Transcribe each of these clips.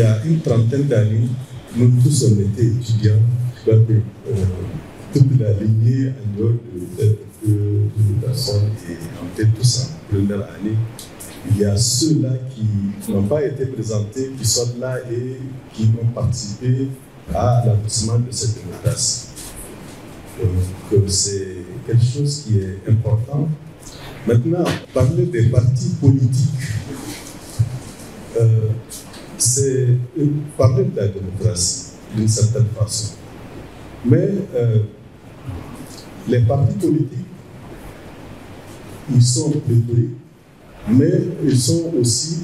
y a une trentaine d'années, nous tous on était étudiants. Je crois que toute la lignée en dehors de personnes et on était tous en première année. Il y a ceux-là qui n'ont pas été présentés, qui sont là et qui ont participé à l'aboutissement de cette démocratie. Donc c'est quelque chose qui est important. Maintenant, parler des partis politiques, c'est parler de la démocratie d'une certaine façon. Mais les partis politiques, ils sont pléthoriques, mais ils sont aussi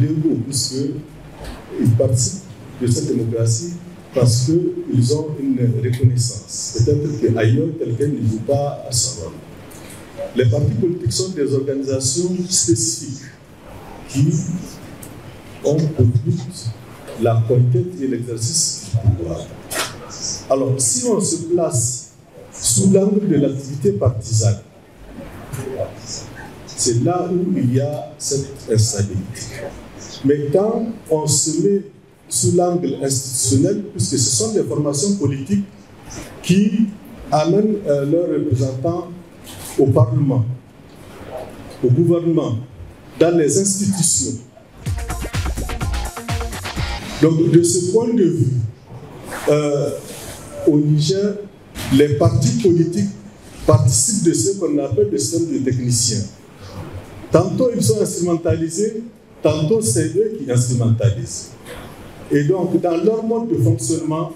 légaux, puisqu'ils participent de cette démocratie parce qu'ils ont une reconnaissance. Peut-être qu'ailleurs, quelqu'un ne joue pas à savoir. Les partis politiques sont des organisations spécifiques qui ont pour but la conquête et l'exercice du pouvoir. Alors, si on se place sous l'angle de l'activité partisane, c'est là où il y a cette instabilité. Mais quand on se met sous l'angle institutionnel, puisque ce sont des formations politiques qui amènent leurs représentants au Parlement, au gouvernement, dans les institutions. Donc, de ce point de vue, au Niger, les partis politiques participent de ce qu'on appelle le système de techniciens. Tantôt ils sont instrumentalisés, tantôt c'est eux qui instrumentalisent. Et donc, dans leur mode de fonctionnement,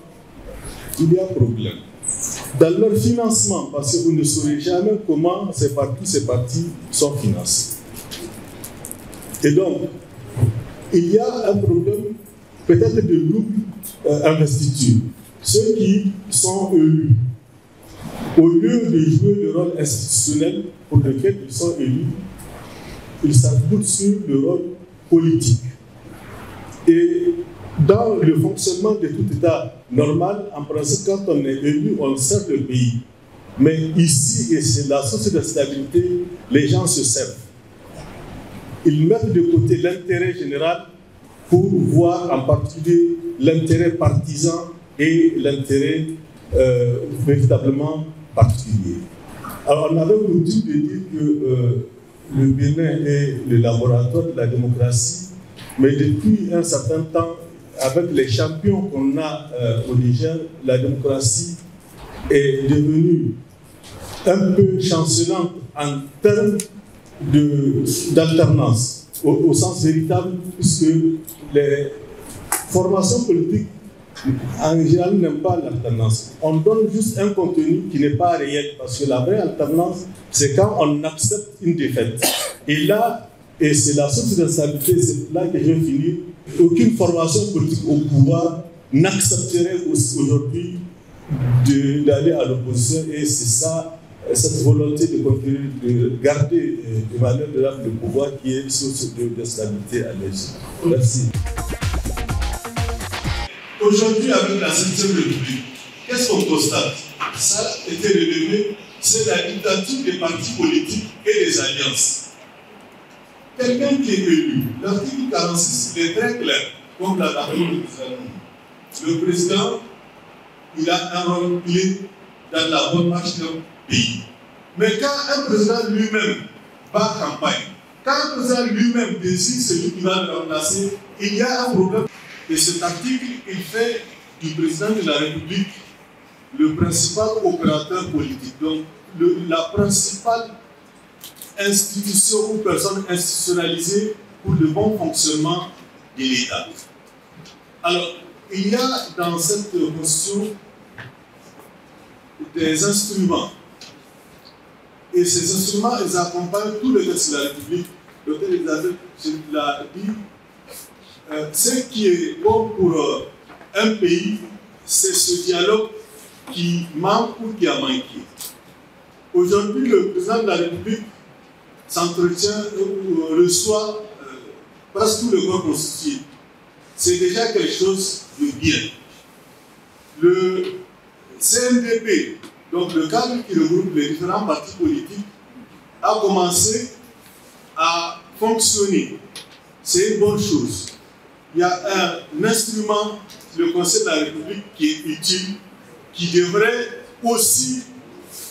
il y a problème. Dans leur financement, parce que vous ne saurez jamais comment ces partis sont financés. Et donc, il y a un problème peut-être de double investiture. Ceux qui sont élus, au lieu de jouer le rôle institutionnel pour lequel ils sont élus, ils s'appuient sur le rôle politique. Et dans le fonctionnement de tout État normal, en principe, quand on est élu, on sert le pays. Mais ici, et c'est la source de stabilité, les gens se servent. Ils mettent de côté l'intérêt général pour voir en particulier l'intérêt partisan et l'intérêt véritablement particulier. Alors, on avait l'outil de dire que le Bénin est le laboratoire de la démocratie, mais depuis un certain temps, avec les champions qu'on a au Niger, la démocratie est devenue un peu chancelante en termes d'alternance, au sens véritable, puisque les formations politiques en général n'aiment pas l'alternance. On donne juste un contenu qui n'est pas réel, parce que la vraie alternance, c'est quand on accepte une défaite. Et là, et c'est la source d'instabilité, c'est là que je vais finir, aucune formation politique au pouvoir n'accepterait aujourd'hui d'aller à l'opposition, et c'est ça, cette volonté de conquérir, de garder de manière durable le pouvoir qui est source d'instabilité à l'Égypte. Merci. Aujourd'hui, avec la 7e République, qu'est-ce qu'on constate? Ça a été relevé, c'est la dictature des partis politiques et des alliances. Quelqu'un qui est élu, l'article 46, il est très clair, comme l'a rappelé le président, il a un rôle clé dans la bonne marche d'un pays. Mais quand un président lui-même bat campagne, quand un président lui-même décide celui qui va le remplacer, il y a un problème. Et cet article, il fait du président de la République le principal opérateur politique. Donc, la principale institution ou personne institutionnalisée pour le bon fonctionnement de l'État. Alors, il y a dans cette constitution des instruments. Et ces instruments, ils accompagnent tout le reste de la République. Docteur Elisabeth l'a dit. Ce qui est bon pour un pays, c'est ce dialogue qui manque ou qui a manqué. Aujourd'hui, le président de la République s'entretient ou reçoit presque tout le corps constitué. C'est déjà quelque chose de bien. Le CNDP, donc le cadre qui regroupe les différents partis politiques, a commencé à fonctionner. C'est une bonne chose. il y a un instrument, le Conseil de la République, qui est utile, qui devrait aussi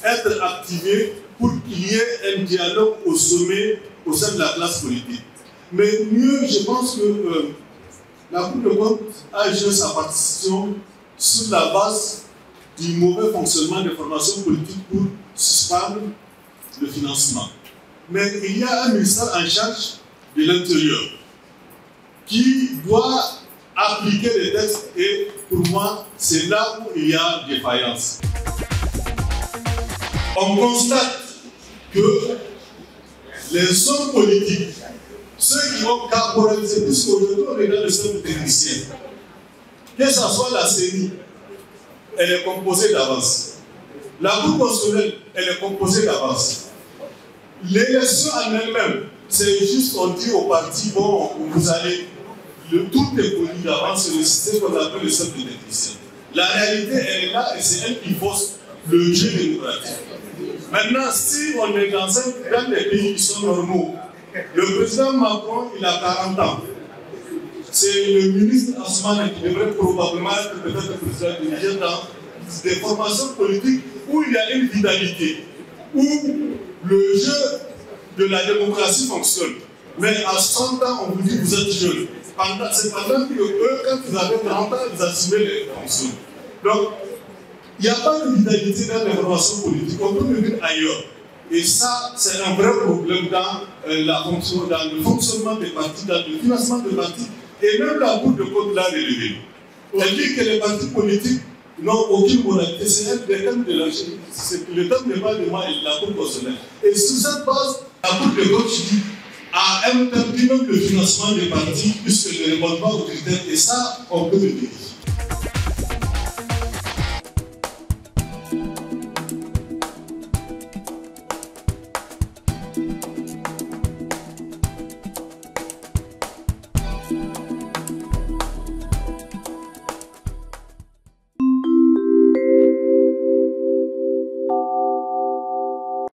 être activé pour qu'il y ait un dialogue au sommet, au sein de la classe politique. Mais mieux, je pense que la Cour des comptes a joué sa participation sur la base du mauvais fonctionnement des formations politiques pour suspendre le financement. Mais il y a un ministère en charge de l'Intérieur qui doit appliquer les textes et pour moi, c'est là où il y a défaillance. On constate que les hommes politiques, ceux qui vont caporaliser, puisqu'aujourd'hui on regarde le système technicien, que ce soit la CENI, elle est composée d'avance. La Cour constitutionnelle, elle est composée d'avance. L'élection en elle-même, c'est juste on dit aux partis, bon, vous allez, tout est connu d'avance, c'est le système qu'on appelle le système technicien. La réalité, elle est là et c'est elle qui fausse le jeu démocratique. Maintenant, si on est dans des pays qui sont normaux, le président Macron, il a 40 ans. C'est le ministre Asman qui devrait probablement être peut-être le président du Niger dans des formations politiques où il y a une vitalité, où le jeu de la démocratie fonctionne. Mais à 100 ans, on vous dit que vous êtes jeune. C'est pendant que eux, quand vous avez 30 ans, vous assumez les fonctions. Donc, il n'y a pas de vitalité dans les formations politiques. On peut venir ailleurs. Et ça, c'est un vrai problème dans le fonctionnement des partis, dans le financement des partis. Et même la Cour des comptes l'a relevé. Elle dit que les partis politiques n'ont aucune moralité. C'est un des thèmes de la chaîne. Le thème n'est pas de moi et de la Cour constitutionnelle. Et sur cette base, la Cour des comptes dit à interdire même le financement des partis puisque ne répondent pas aux critères. Et ça, on peut le vérifier.